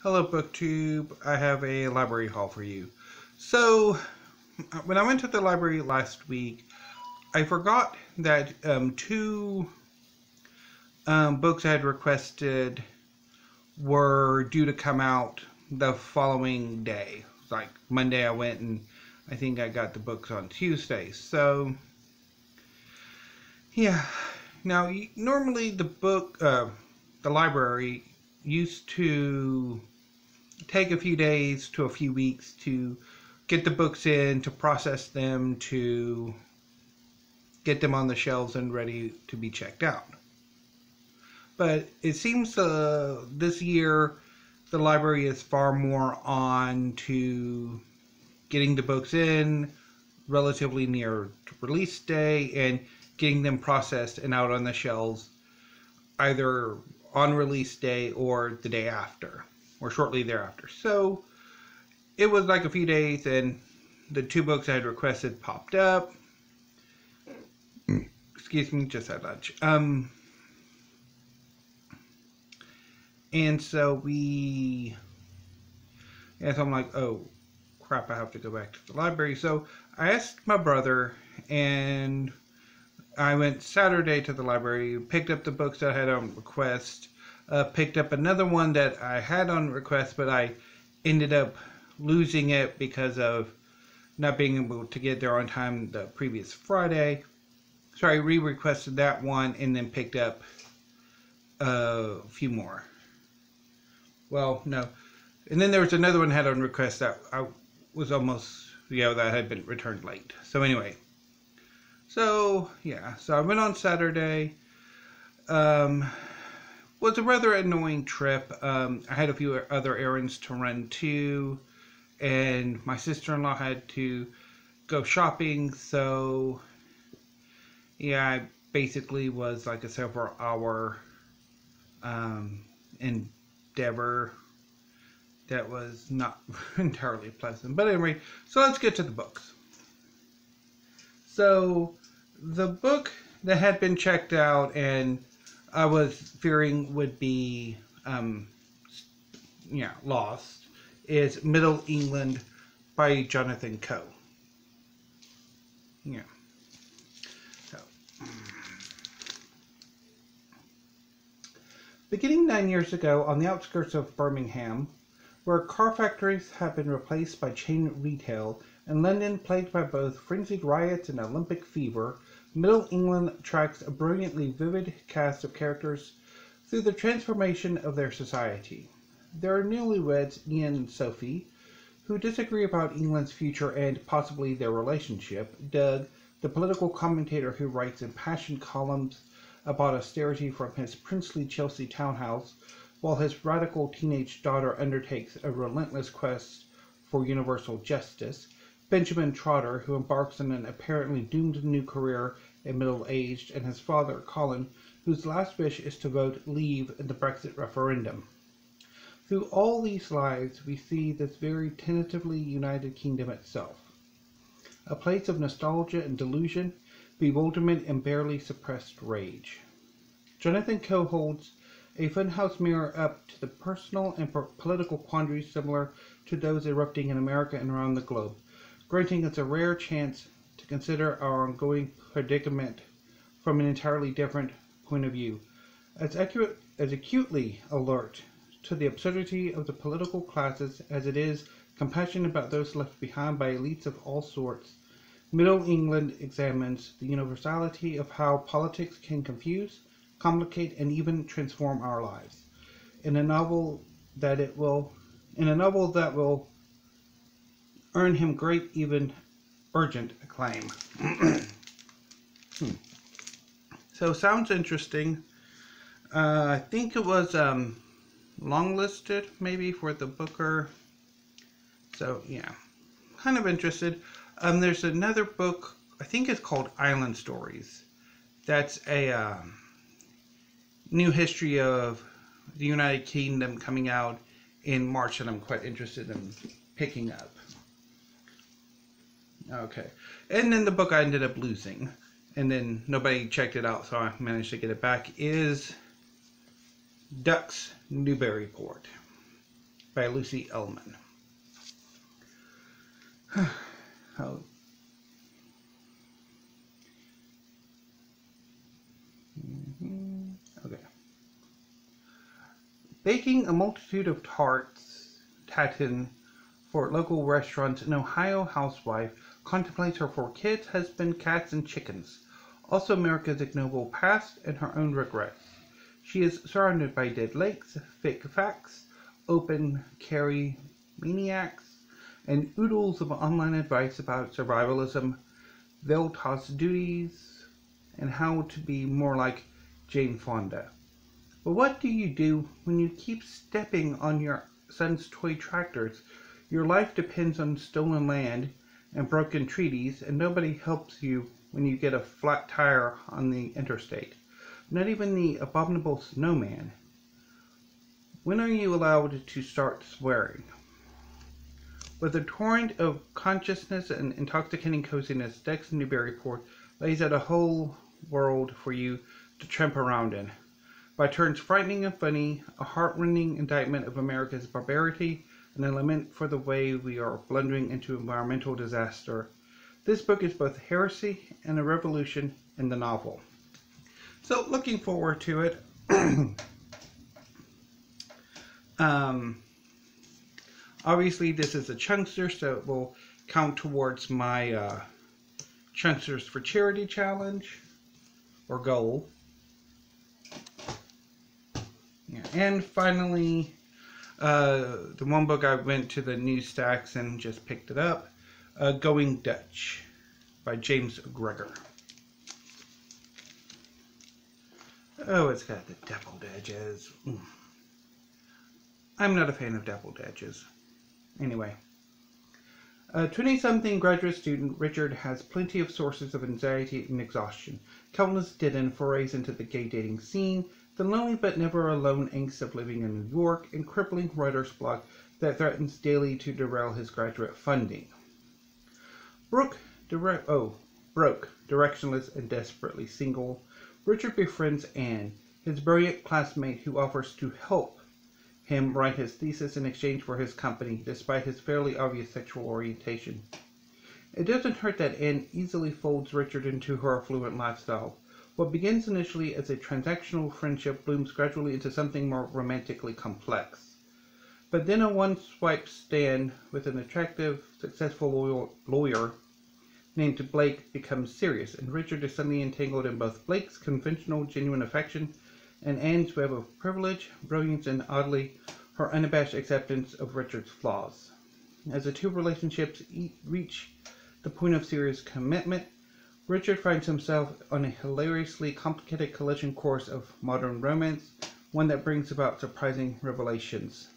Hello BookTube, I have a library haul for you. So, when I went to the library last week, I forgot that two books I had requested were due to come out the following day. Like Monday I went and I think I got the books on Tuesday. So, yeah. Now, normally the library used to take a few days to a few weeks to get the books in, to process them, to get them on the shelves and ready to be checked out. But it seems this year the library is far more on to getting the books in relatively near to release day and getting them processed and out on the shelves either on release day or the day after or shortly thereafter. So it was like a few days and the two books I had requested popped up. Excuse me, just had lunch. And so I'm like, oh crap, I have to go back to the library. So I asked my brother, and I went Saturday to the library, picked up the books that I had on request, picked up another one that I had on request, but I ended up losing it because of not being able to get there on time the previous Friday. So I re-requested that one and then picked up a few more. Well, no. And then there was another one I had on request that I was almost, that had been returned late. So anyway. So, yeah. So I went on Saturday. Was a rather annoying trip. I had a few other errands to run too. And my sister-in-law had to go shopping. So, yeah, I basically was like a several hour endeavor that was not entirely pleasant. But anyway, so let's get to the books. So the book that had been checked out and I was fearing would be lost is Middle England by Jonathan Coe. Yeah. So, beginning 9 years ago on the outskirts of Birmingham, where car factories have been replaced by chain retail, and London plagued by both frenzied riots and Olympic fever, Middle England tracks a brilliantly vivid cast of characters through the transformation of their society. There are newlyweds Ian and Sophie, who disagree about England's future and possibly their relationship. Doug, the political commentator who writes impassioned columns about austerity from his princely Chelsea townhouse, while his radical teenage daughter undertakes a relentless quest for universal justice. Benjamin Trotter, who embarks on an apparently doomed new career at middle-aged, and his father, Colin, whose last wish is to vote Leave in the Brexit referendum. Through all these lives, we see this very tentatively united kingdom itself, a place of nostalgia and delusion, bewilderment and barely suppressed rage. Jonathan Coe holds a funhouse mirror up to the personal and political quandaries similar to those erupting in America and around the globe, granting us a rare chance to consider our ongoing predicament from an entirely different point of view, as acutely alert to the absurdity of the political classes as it is compassionate about those left behind by elites of all sorts. Middle England examines the universality of how politics can confuse, complicate, and even transform our lives. In a novel that will earn him great, even urgent acclaim. So sounds interesting. I think it was longlisted maybe for the Booker. So yeah, kind of interested. There's another book, I think it's called Island Stories. That's a new history of the United Kingdom coming out in March that I'm quite interested in picking up. Okay. And then the book I ended up losing, and then nobody checked it out, so I managed to get it back, is Ducks, Newburyport. by Lucy Ellman. Oh. Okay. Baking a multitude of tarts, tatin, for local restaurants, an Ohio housewife contemplates her 4 kids, husband, cats, and chickens. Also America's ignoble past and her own regrets. She is surrounded by dead lakes, fake facts, open carry maniacs, and oodles of online advice about survivalism, veil-toss duties, and how to be more like Jane Fonda. But what do you do when you keep stepping on your son's toy tractors? Your life depends on stolen land and broken treaties, and nobody helps you when you get a flat tire on the interstate. Not even the abominable snowman. When are you allowed to start swearing? With a torrent of consciousness and intoxicating coziness, Dex Newburyport lays out a whole world for you to tramp around in. By turns frightening and funny, a heart-rending indictment of America's barbarity, and a lament for the way we are blundering into environmental disaster. This book is both heresy and a revolution in the novel. So, looking forward to it. Obviously, this is a chunkster, so it will count towards my Chunksters for Charity challenge, or goal. Yeah. And finally, the one book I went to the news stacks and just picked it up, Going Dutch by James Gregor. Oh, it's got the dappled edges. I'm not a fan of dappled edges. Anyway. 20-something graduate student Richard has plenty of sources of anxiety and exhaustion. Countless dead-end forays into the gay dating scene, the lonely but never alone angst of living in New York, and crippling writer's block that threatens daily to derail his graduate funding. Broke, directionless, and desperately single, Richard befriends Anne, his brilliant classmate who offers to help him write his thesis in exchange for his company, despite his fairly obvious sexual orientation. It doesn't hurt that Anne easily folds Richard into her affluent lifestyle. What begins initially as a transactional friendship blooms gradually into something more romantically complex. But then a one-swipe stand with an attractive, successful lawyer named Blake becomes serious, and Richard is suddenly entangled in both Blake's conventional, genuine affection and Anne's web of privilege, brilliance, and oddly, her unabashed acceptance of Richard's flaws. As the two relationships reach the point of serious commitment, Richard finds himself on a hilariously complicated collision course of modern romance, one that brings about surprising revelations.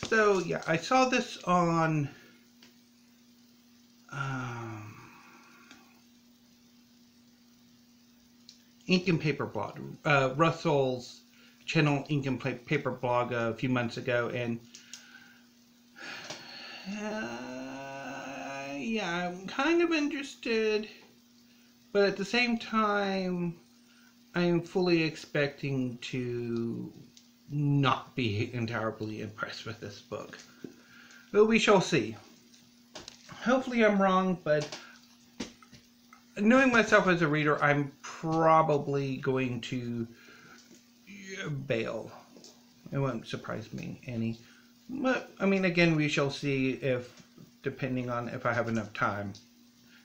So yeah, I saw this on Ink and Paper blog, Russell's channel Ink and Paper blog a few months ago, and yeah, I'm kind of interested, but at the same time, I'm fully expecting to not be entirely impressed with this book. But we shall see. Hopefully I'm wrong, but knowing myself as a reader, I'm probably going to bail. It won't surprise me any. But, I mean, again, we shall see if, depending on if I have enough time.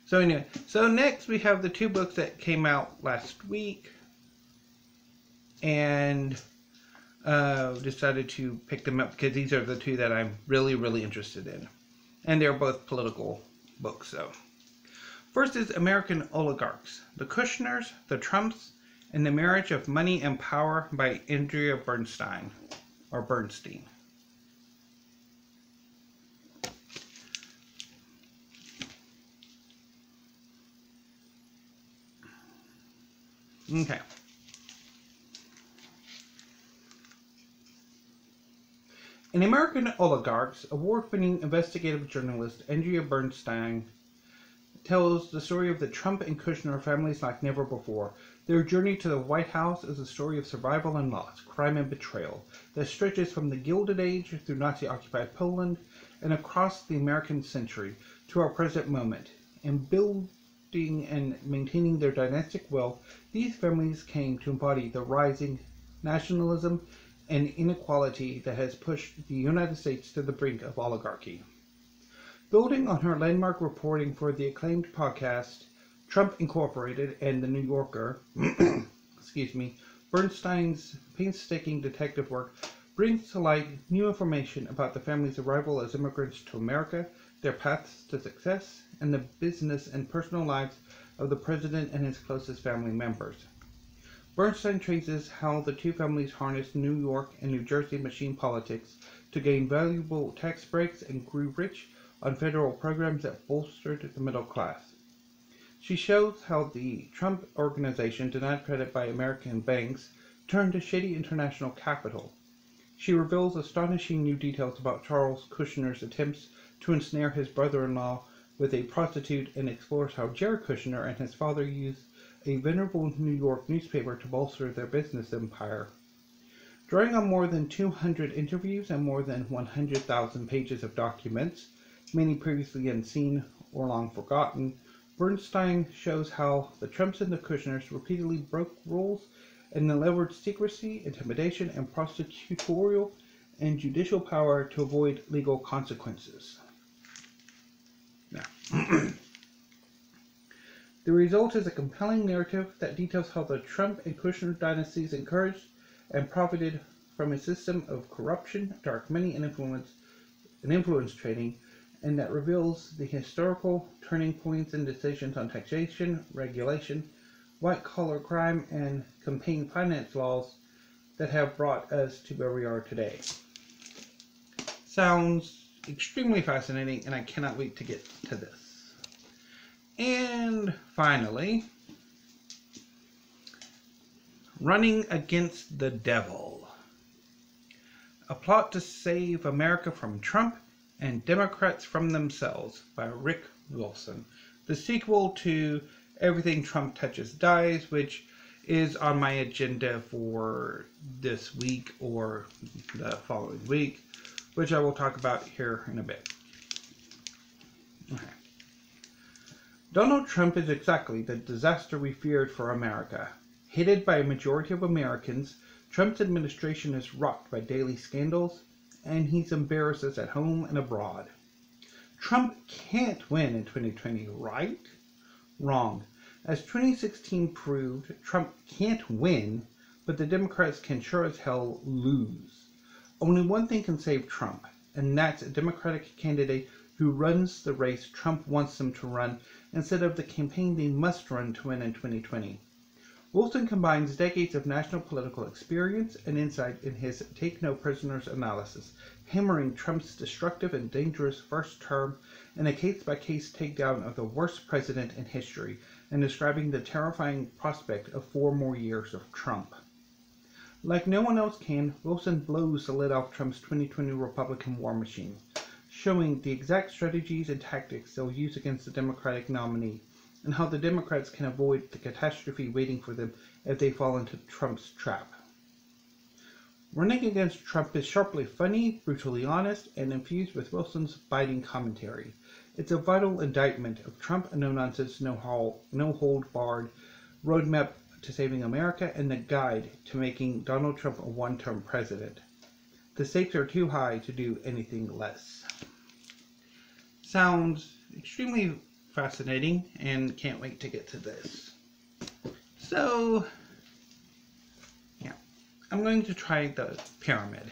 So anyway, so next we have the 2 books that came out last week. And decided to pick them up because these are the 2 that I'm really, really interested in. And they're both political books, so. First is American Oligarchs, The Kushners, The Trumps, and the Marriage of Money and Power by Andrea Bernstein, or Bernstein. Okay. In American Oligarchs, award-winning investigative journalist Andrea Bernstein tells the story of the Trump and Kushner families like never before. Their journey to the White House is a story of survival and loss, crime and betrayal that stretches from the Gilded Age through Nazi-occupied Poland and across the American century to our present moment. In building and maintaining their dynastic wealth, these families came to embody the rising nationalism and inequality that has pushed the United States to the brink of oligarchy. Building on her landmark reporting for the acclaimed podcast Trump Incorporated and The New Yorker, Bernstein's painstaking detective work brings to light new information about the family's arrival as immigrants to America, their paths to success, and the business and personal lives of the president and his closest family members. Bernstein traces how the two families harnessed New York and New Jersey machine politics to gain valuable tax breaks and grew rich on federal programs that bolstered the middle class. She shows how the Trump Organization, denied credit by American banks, turned to shady international capital. She reveals astonishing new details about Charles Kushner's attempts to ensnare his brother-in-law with a prostitute and explores how Jared Kushner and his father used a venerable New York newspaper to bolster their business empire. Drawing on more than 200 interviews and more than 100,000 pages of documents, many previously unseen or long forgotten, Bernstein shows how the Trumps and the Kushners repeatedly broke rules and leveraged secrecy, intimidation, and prosecutorial and judicial power to avoid legal consequences. Now, the result is a compelling narrative that details how the Trump and Kushner dynasties encouraged and profited from a system of corruption, dark money, and influence trading, and that reveals the historical turning points in decisions on taxation, regulation, white-collar crime, and campaign finance laws that have brought us to where we are today. Sounds extremely fascinating, and I cannot wait to get to this. And finally, Running Against the Devil. A Plot to Save America from Trump and Democrats from Themselves by Rick Wilson. The sequel to Everything Trump Touches Dies, which is on my agenda for this week or the following week, which I will talk about here in a bit. Okay. Donald Trump is exactly the disaster we feared for America. Hated by a majority of Americans, Trump's administration is rocked by daily scandals, and he's embarrassed us at home and abroad. Trump can't win in 2020, right? Wrong. As 2016 proved, Trump can't win, but the Democrats can sure as hell lose. Only one thing can save Trump, and that's a Democratic candidate who runs the race Trump wants them to run instead of the campaign they must run to win in 2020. Wilson combines decades of national political experience and insight in his Take No Prisoners analysis, hammering Trump's destructive and dangerous first term in a case-by-case takedown of the worst president in history, and describing the terrifying prospect of 4 more years of Trump. Like no one else can, Wilson blows the lid off Trump's 2020 Republican war machine, showing the exact strategies and tactics they'll use against the Democratic nominee, and how the Democrats can avoid the catastrophe waiting for them if they fall into Trump's trap. Running Against Trump is sharply funny, brutally honest, and infused with Wilson's biting commentary. It's a vital indictment of Trump, a no-nonsense, no-hold-barred roadmap to saving America, and the guide to making Donald Trump a one-term president. The stakes are too high to do anything less. Sounds extremely fascinating, and can't wait to get to this. So, yeah, I'm going to try the pyramid.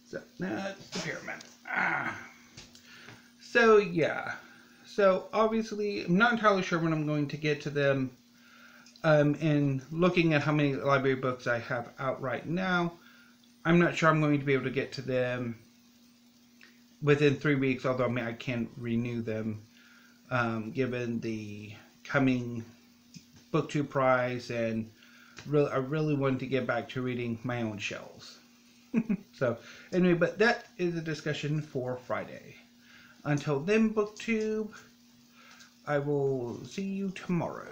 So, that's the pyramid. So, yeah. So, obviously, I'm not entirely sure when I'm going to get to them. And looking at how many library books I have out right now, I'm not sure I'm going to be able to get to them within 3 weeks, although I can renew them, given the coming BookTube prize, and I really wanted to get back to reading my own shells. So, anyway, but that is a discussion for Friday. Until then, BookTube, I will see you tomorrow.